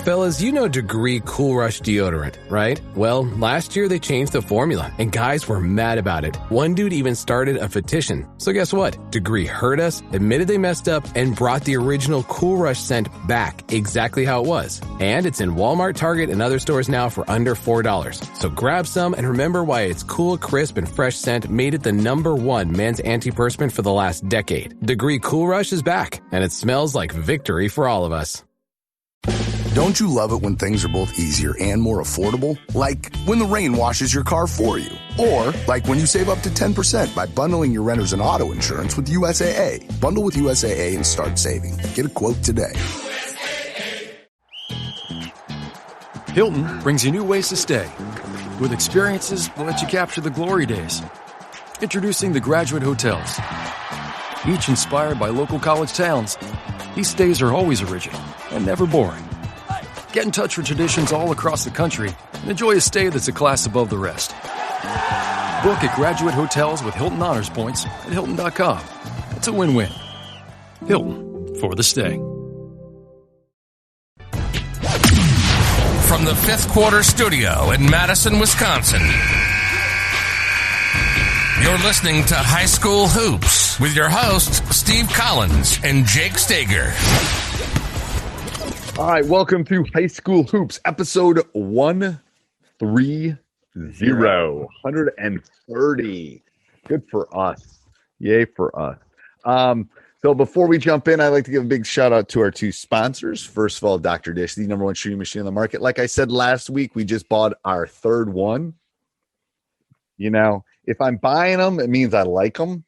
Fellas, you know Degree Cool Rush deodorant, right? Well, last year they changed the formula, and guys were mad about it. One dude even started a petition. So guess what? Degree heard us, admitted they messed up, and brought the original Cool Rush scent back exactly how it was. And it's in Walmart, Target, and other stores now for under $4. So grab some and remember why its cool, crisp, and fresh scent made it the #1 men's antiperspirant for the last decade. Degree Cool Rush is back, and it smells like victory for all of us. Don't you love it when things are both easier and more affordable? Like when the rain washes your car for you. Or like when you save up to 10% by bundling your renters and auto insurance with USAA. Bundle with USAA and start saving. Get a quote today. Hilton brings you new ways to stay. With experiences that let you capture the glory days. Introducing the Graduate Hotels. Each inspired by local college towns, these stays are always original and never boring. Get in touch with traditions all across the country and enjoy a stay that's a class above the rest. Book at Graduate Hotels with Hilton Honors Points at Hilton.com. It's a win-win. Hilton, for the stay. From the Fifth Quarter Studio in Madison, Wisconsin, you're listening to High School Hoops with your hosts, Steve Collins and Jake Steger. All right, welcome to High School Hoops, episode 130. 130. Good for us. Yay for us. So before we jump in, I'd like to give a big shout out to our two sponsors. First of all, Dr. Dish, the #1 shooting machine on the market. Like I said last week, we just bought our third one. You know, if I'm buying them, it means I like them.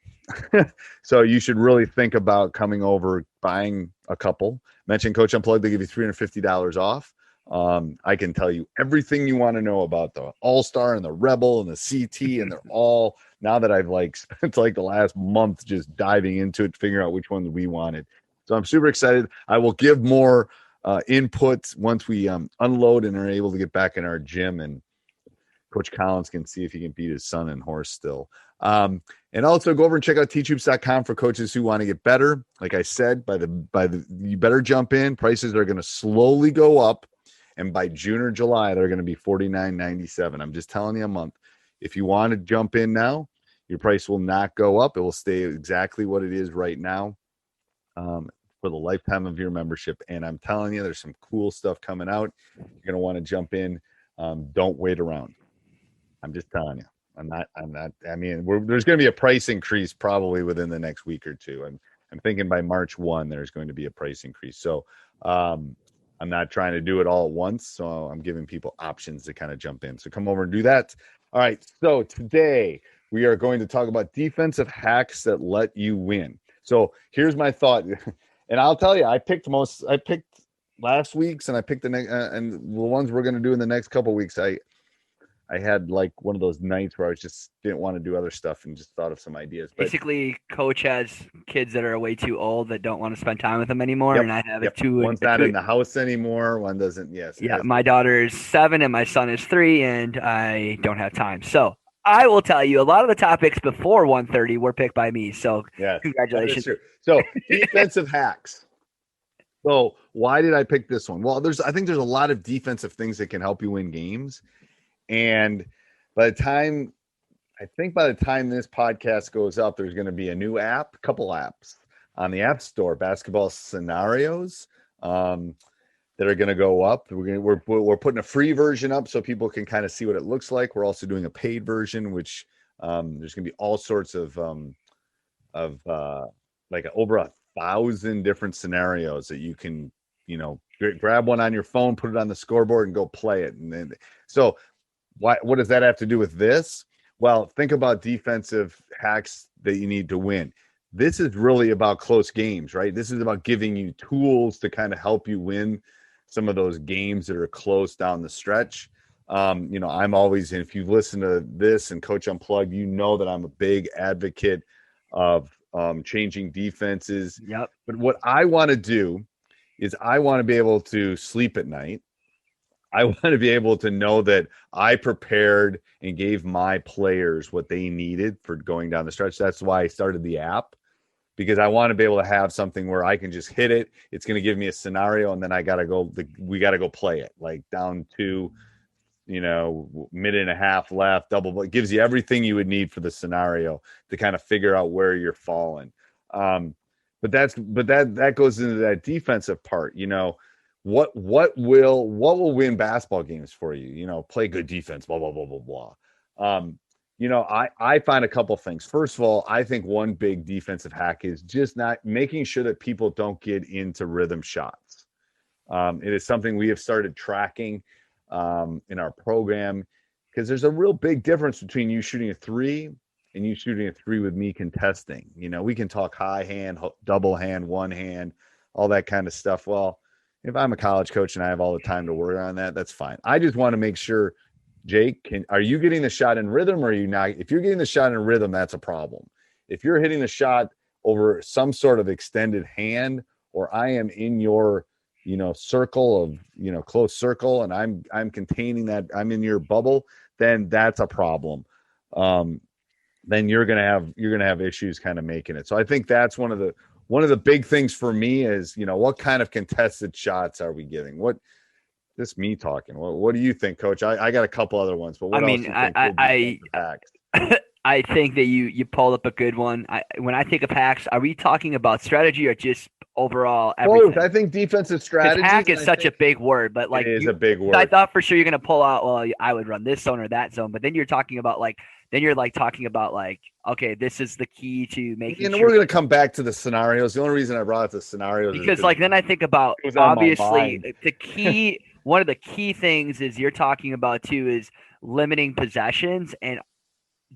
So you should really think about coming over, buying a couple. Metion Coach Unplugged, they give you $350 off. I can tell you everything you want to know about the All-Star and the Rebel and the CT, and they're all, now that I've spent the last month just diving into it, figuring out which ones we wanted. So I'm super excited. I will give more input once we unload and are able to get back in our gym, and Coach Collins can see if he can beat his son and horse still. And also go over and check out teachhoops.com for coaches who want to get better. Like I said, you better jump in. Prices are going to slowly go up. And by June or July, they're going to be $49.97. I'm just telling you a month. If you want to jump in now, your price will not go up. It will stay exactly what it is right now for the lifetime of your membership. And I'm telling you, there's some cool stuff coming out. You're going to want to jump in. Don't wait around. I'm just telling you. There's going to be a price increase probably within the next week or two. I'm thinking by March 1, there's going to be a price increase. So I'm not trying to do it all at once. So I'm giving people options to kind of jump in. So come over and do that. All right. So today we are going to talk about defensive hacks that let you win. So here's my thought. And I'll tell you, I picked last week's, and I picked and the ones we're going to do in the next couple of weeks. I had one of those nights where I just didn't want to do other stuff and just thought of some ideas. But basically, Coach has kids that are way too old that don't want to spend time with him anymore, yep, and I have yep. two. One's not in the house anymore. One doesn't. Yes. Yeah, my daughter is 7 and my son is 3, and I don't have time. So I will tell you, a lot of the topics before 1:30 were picked by me. So yes, congratulations. So defensive hacks. So why did I pick this one? Well, I think there's a lot of defensive things that can help you win games. And by the time this podcast goes up, there's going to be a new couple apps on the App Store, basketball scenarios that are going to go up. We're putting a free version up so people can kind of see what it looks like. We're also doing a paid version, which there's going to be all sorts of over 1,000 different scenarios that you can, grab one on your phone, put it on the scoreboard, and go play it. And then what does that have to do with this? Well, think about defensive hacks that you need to win. This is really about close games, right? This is about giving you tools to kind of help you win some of those games that are close down the stretch. I'm always, and if you listen to this and Coach Unplugged, you know that I'm a big advocate of changing defenses. Yep. But what I want to do is I want to be able to sleep at night. I want to be able to know that I prepared and gave my players what they needed for going down the stretch. That's why I started the app. because I want to be able to have something where I can just hit it. It's going to give me a scenario, and then we got to go play it, like down to, minute and a half left, double. It gives you everything you would need for the scenario to kind of figure out where you're falling. But that goes into that defensive part. What will win basketball games for you? Play good defense, blah, blah, blah, blah, blah. I find a couple things. First of all, I think one big defensive hack is just not making sure that people don't get into rhythm shots. It is something we have started tracking in our program, because there's a real big difference between you shooting a three and you shooting a three with me contesting. We can talk high hand, double hand, one hand, all that kind of stuff. Well, if I'm a college coach and I have all the time to work on that, that's fine. I just want to make sure, Jake, are you getting the shot in rhythm, or are you not? If you're getting the shot in rhythm, that's a problem. If you're hitting the shot over some sort of extended hand, or I am in your, circle of, close circle, and I'm containing that, I'm in your bubble, then that's a problem. Then you're gonna have issues kind of making it. So I think that's one of the big things for me is, what kind of contested shots are we getting? This me talking. What do you think, Coach? I got a couple other ones, but what else do you think? I think that you pulled up a good one. When I think of hacks, are we talking about strategy or just overall everything? Both. I think defensive strategy. Hack is such a big word, but it is a big word. I thought for sure you're going to pull out, well, I would run this zone or that zone, but then you're talking about okay, this is the key to making. And we're going to come back to the scenarios. The only reason I brought up the scenarios because then I think about obviously the key. One of the key things is you're talking about too is limiting possessions, and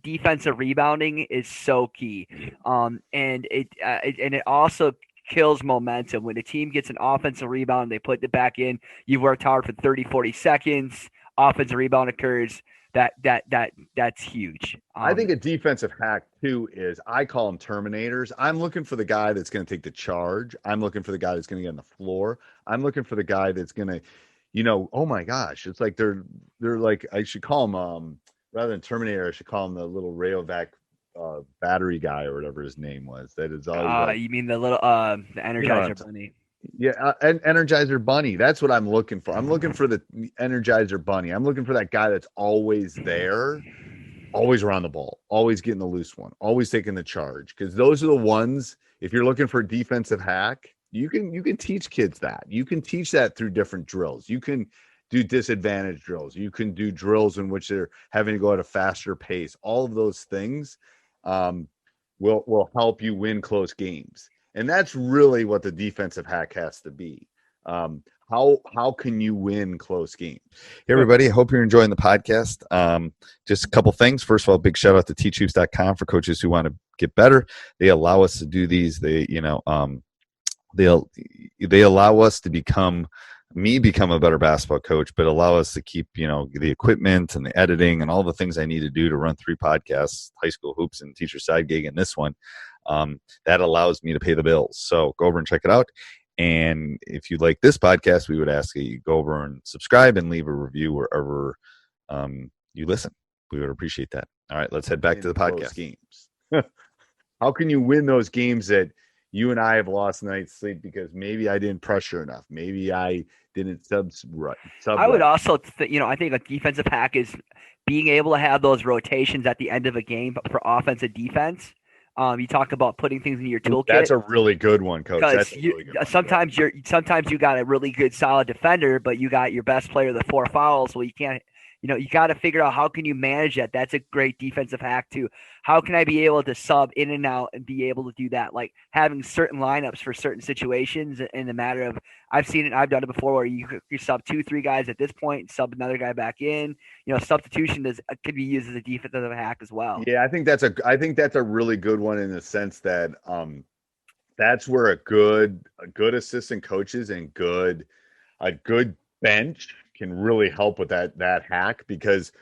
defensive rebounding is so key. And it also kills momentum. When a team gets an offensive rebound, they put it back in. You've worked hard for 30, 40 seconds. Offensive rebound occurs. That's huge. I think a defensive hack too is, I call them terminators. I'm looking for the guy that's going to take the charge. I'm looking for the guy that's going to get on the floor. I'm looking for the guy that's going to, oh my gosh, it's like they're like, I should call them rather than Terminator, I should call him the little Rayovac battery guy or whatever his name was. That is always you mean the little the Energizer Bunny? Yeah, Energizer Bunny. That's what I'm looking for. I'm looking for the Energizer Bunny. I'm looking for that guy that's always there, always around the ball, always getting the loose one, always taking the charge. Because those are the ones, if you're looking for a defensive hack, you can teach kids that. You can teach that through different drills. You can do disadvantage drills. You can do drills in which they're having to go at a faster pace. All of those things will help you win close games. And that's really what the defensive hack has to be. How can you win close games? Hey, everybody. I hope you're enjoying the podcast. Just a couple things. First of all, big shout out to teachhoops.com for coaches who want to get better. They allow us to do these. They allow us to become a better basketball coach, but allow us to keep, the equipment and the editing and all the things I need to do to run 3 podcasts, high school hoops and teacher side gig and this one. That allows me to pay the bills. So go over and check it out. And if you like this podcast, we would ask that you go over and subscribe and leave a review wherever you listen. We would appreciate that. All right, let's head back to the podcast. Games. How can you win those games that you and I have lost night's sleep because maybe I didn't pressure enough? Maybe I didn't sub. I would also, I think a defensive hack is being able to have those rotations at the end of a game for offense and defense. You talk about putting things in your toolkit. That's a really good one, Coach. That's a really good one. Sometimes you got a really good solid defender, but you got your best player the 4 fouls. Well, you can't. You got to figure out how can you manage that. That's a great defensive hack too. How can I be able to sub in and out and be able to do that? Like having certain lineups for certain situations in the matter of, I've seen it. I've done it before where you sub 2-3 guys at this point, sub another guy back in. Substitution could be used as a defensive hack as well. Yeah, I think that's a really good one in the sense that that's where a good assistant coaches and a good bench can really help with that hack, because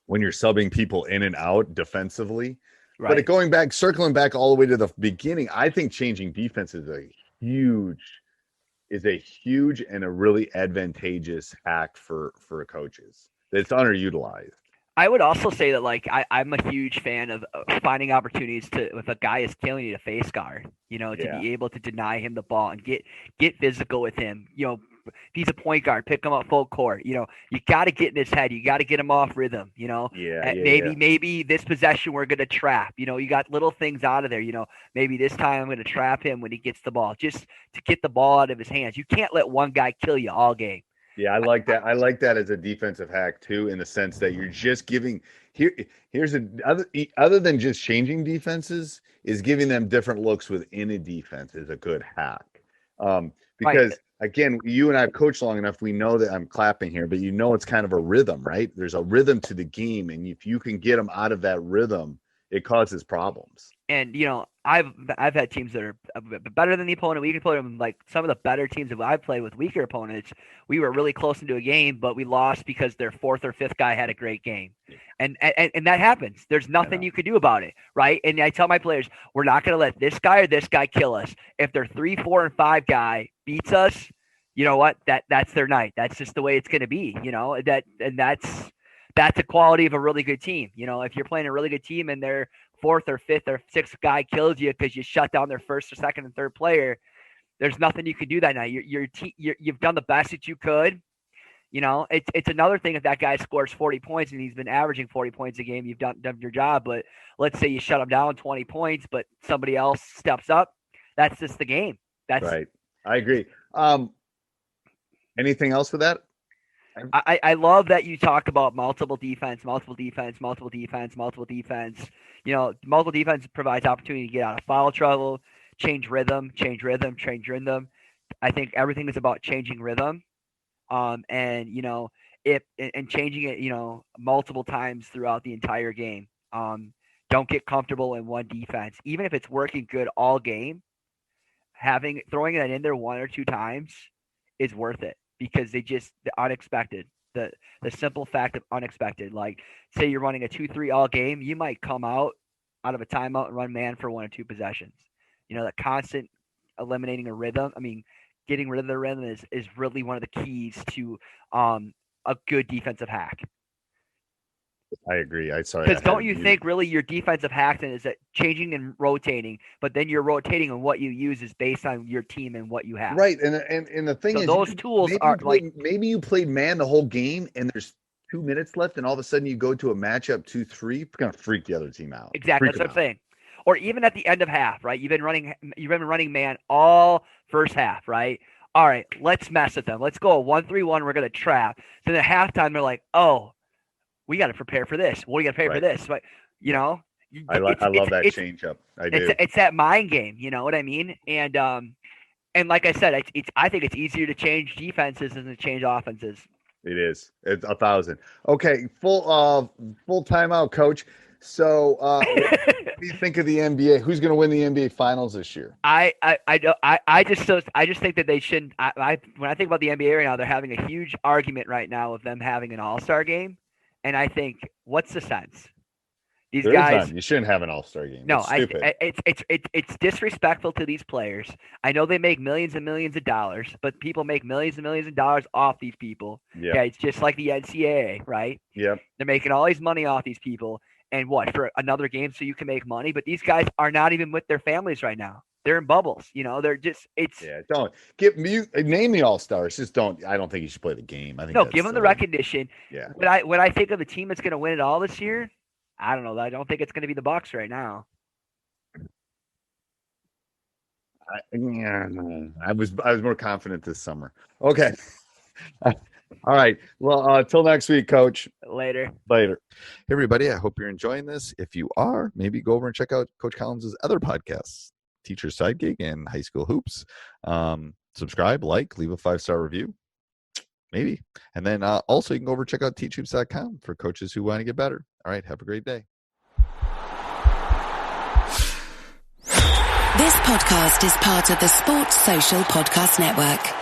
when you're subbing people in and out defensively, right. But circling back all the way to the beginning, I think changing defense is a huge and a really advantageous hack for coaches. It's underutilized. I would also say that, like, I'm a huge fan of finding opportunities to, if a guy is killing you, to face guard, to be able to deny him the ball and get physical with him. If he's a point guard, pick him up full court. You got to get in his head. You got to get him off rhythm. Maybe this possession we're going to trap. You got little things out of there. Maybe this time I'm going to trap him when he gets the ball, just to get the ball out of his hands. You can't let one guy kill you all game. Yeah, I like that. I like that as a defensive hack too, in the sense that you're just giving here's other than just changing defenses, is giving them different looks within a defense is a good hack. Because again, you and I have coached long enough, we know that I'm clapping here, but it's kind of a rhythm, right? There's a rhythm to the game, and if you can get them out of that rhythm, it causes problems. And I've had teams that are better than the opponent. We can play them, like some of the better teams that I've played with weaker opponents. We were really close into a game, but we lost because their fourth or fifth guy had a great game, and that happens. There's nothing you could do about it, right? And I tell my players, we're not going to let this guy or this guy kill us. If their 3, 4, and 5 guy beats us, you know what? That's their night. That's just the way it's going to be. That's a quality of a really good team. If you're playing a really good team and their fourth or fifth or sixth guy kills you because you shut down their first or second and third player, there's nothing you can do that night. You've done the best that you could. It's another thing if that guy scores 40 points and he's been averaging 40 points a game, you've done your job. But let's say you shut him down 20 points, but somebody else steps up. That's just the game. That's right. I agree. Anything else with that? I love that you talk about multiple defense. Multiple defense provides opportunity to get out of foul trouble, change rhythm. I think everything is about changing rhythm. And changing it, multiple times throughout the entire game. Don't get comfortable in one defense. Even if it's working good all game, throwing it in there 1 or 2 times is worth it. Because the unexpected, the simple fact of unexpected, like say you're running a 2-3 all game, you might come out of a timeout and run man for 1 or 2 possessions. The constant eliminating a rhythm. I mean, getting rid of the rhythm is really one of the keys to a good defensive hack. I agree. Because don't you think really your defensive hack then is that changing and rotating, but then you're rotating and what you use is based on your team and what you have. Right. And the thing is, those tools maybe you played man the whole game and there's 2 minutes left and all of a sudden you go to a matchup 2-3, it's going to freak the other team out. Exactly. That's what I'm saying. Or even at the end of half, right? You've been running man all first half, right? All right, let's mess with them. Let's go a 1-3-1. We're going to trap. So at halftime, they're like, oh, we got to prepare for this. Well, we got to prepare for this. But, I love that change up. I do. It's that mind game. You know what I mean? And like I said, I think it's easier to change defenses than to change offenses. It is. It's 1,000. Okay, full timeout, Coach. So, what do you think of the NBA? Who's going to win the NBA Finals this year? I just think that they shouldn't. When I think about the NBA right now, they're having a huge argument right now of them having an All-Star game. And I think, what's the sense? These guys, you shouldn't have an All-Star game. No, it's disrespectful to these players. I know they make millions and millions of dollars, but people make millions and millions of dollars off these people. Yeah. Okay, it's just like the NCAA, right? Yeah. They're making all these money off these people, and what, for another game so you can make money? But these guys are not even with their families right now. They're in bubbles, they're just, don't name the All-Stars. Just don't. I don't think you should play the game. I think give them the recognition. Yeah. When I think of the team that's going to win it all this year, I don't know. I don't think it's going to be the Bucks right now. I was more confident this summer. Okay. All right. Well, till next week, Coach. Later. Hey, everybody. I hope you're enjoying this. If you are, maybe go over and check out Coach Collins' other podcasts, Teacher's Side Gig and High School Hoops. Subscribe, leave a 5-star review. Maybe. And then also you can go over and check out teachhoops.com for coaches who want to get better. All right. Have a great day. This podcast is part of the Sports Social Podcast Network.